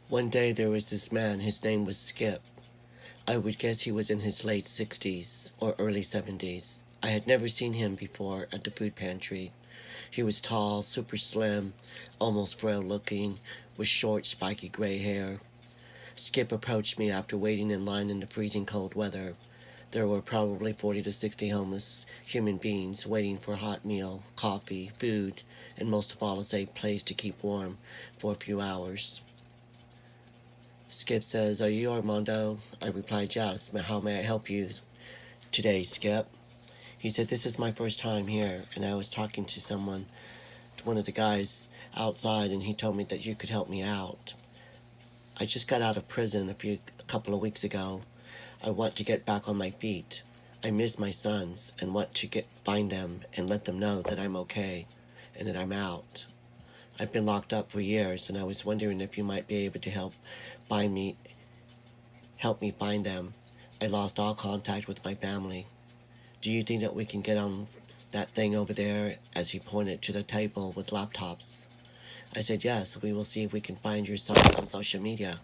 One day there was this man, his name was Skip. I would guess he was in his late 60s or early 70s. I had never seen him before at the food pantry. He was tall, super slim, almost frail looking, with short, spiky gray hair. Skip approached me after waiting in line in the freezing cold weather. There were probably 40 to 60 homeless human beings waiting for a hot meal, coffee, food, and most of all a safe place to keep warm for a few hours. Skip says, "Are you Armando?" I replied, "Yes. How may I help you today, Skip?" He said, "This is my first time here, and I was talking to one of the guys outside, and he told me that you could help me out. I just got out of prison a couple of weeks ago. I want to get back on my feet. I miss my sons and want to find them and let them know that I'm okay and that I'm out. I've been locked up for years, and I was wondering if you might be able to help me find them. I lost all contact with my family. Do you think that we can get on that thing over there?" as he pointed to the table with laptops. I said, "Yes, we will see if we can find your sons on social media."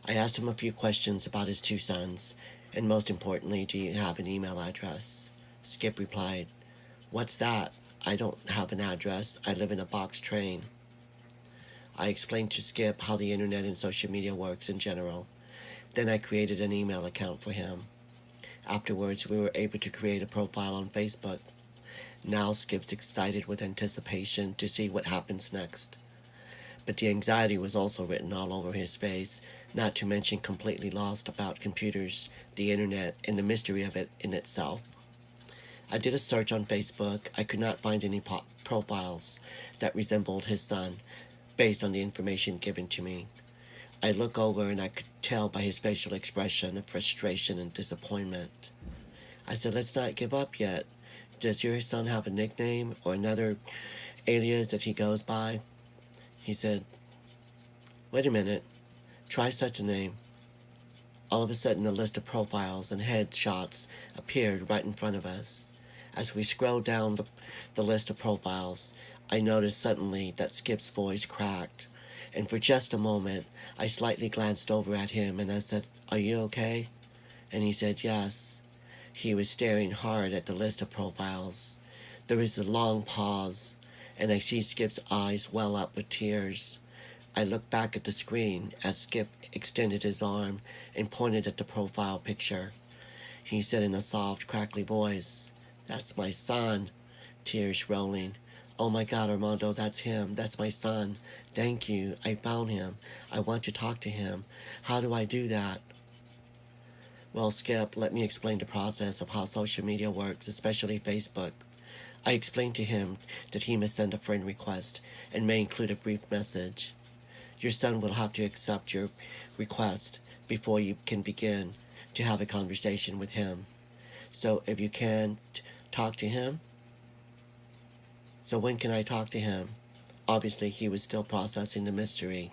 I asked him a few questions about his two sons, and most importantly, "Do you have an email address?" Skip replied, "What's that? I don't have an address. I live in a box train." I explained to Skip how the internet and social media works in general. Then I created an email account for him. Afterwards, we were able to create a profile on Facebook. Now Skip's excited with anticipation to see what happens next. But the anxiety was also written all over his face, not to mention completely lost about computers, the internet, and the mystery of it in itself. I did a search on Facebook. I could not find any profiles that resembled his son, based on the information given to me. I looked over and I could tell by his facial expression of frustration and disappointment. I said, "Let's not give up yet. Does your son have a nickname or another alias that he goes by?" He said, "Wait a minute. Try such a name." All of a sudden, a list of profiles and headshots appeared right in front of us. As we scrolled down the list of profiles, I noticed suddenly that Skip's voice cracked, and for just a moment, I slightly glanced over at him and I said, "Are you okay?" And he said, "Yes." He was staring hard at the list of profiles. There was a long pause, and I see Skip's eyes well up with tears. I looked back at the screen as Skip extended his arm and pointed at the profile picture. He said in a soft, crackly voice, "That's my son." Tears rolling. "Oh my God, Armando, that's him. That's my son. Thank you. I found him. I want to talk to him. How do I do that?" Well, Skip, let me explain the process of how social media works, especially Facebook. I explained to him that he must send a friend request and may include a brief message. Your son will have to accept your request before you can begin to have a conversation with him. So if you can't talk to him, so when can I talk to him? Obviously, he was still processing the mystery.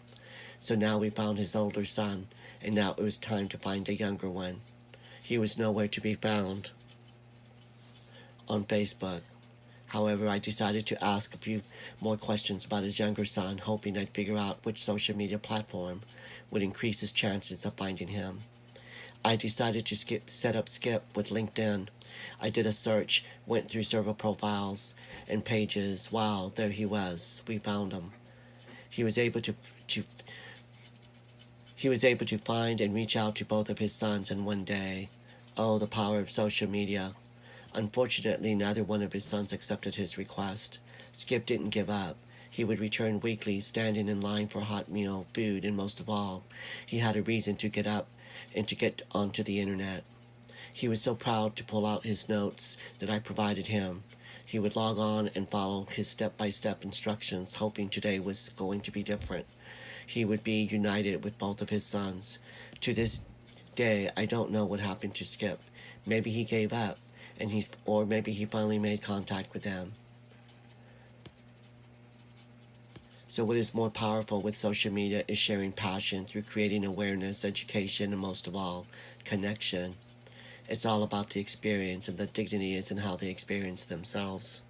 So now we found his older son, and now it was time to find a younger one. He was nowhere to be found on Facebook. However, I decided to ask a few more questions about his younger son, hoping I'd figure out which social media platform would increase his chances of finding him. I decided to set up Skip with LinkedIn. I did a search, went through several profiles and pages. Wow, there he was. We found him. He was able to find and reach out to both of his sons in one day. Oh, the power of social media. Unfortunately, neither one of his sons accepted his request. Skip didn't give up. He would return weekly, standing in line for a hot meal, food, and most of all, he had a reason to get up and to get onto the internet. He was so proud to pull out his notes that I provided him. He would log on and follow his step-by-step instructions, hoping today was going to be different. He would be united with both of his sons. To this day, I don't know what happened to Skip. Maybe he gave up, or maybe he finally made contact with them. So what is more powerful with social media is sharing passion through creating awareness, education, and most of all, connection. It's all about the experience, and the dignity is in how they experience themselves.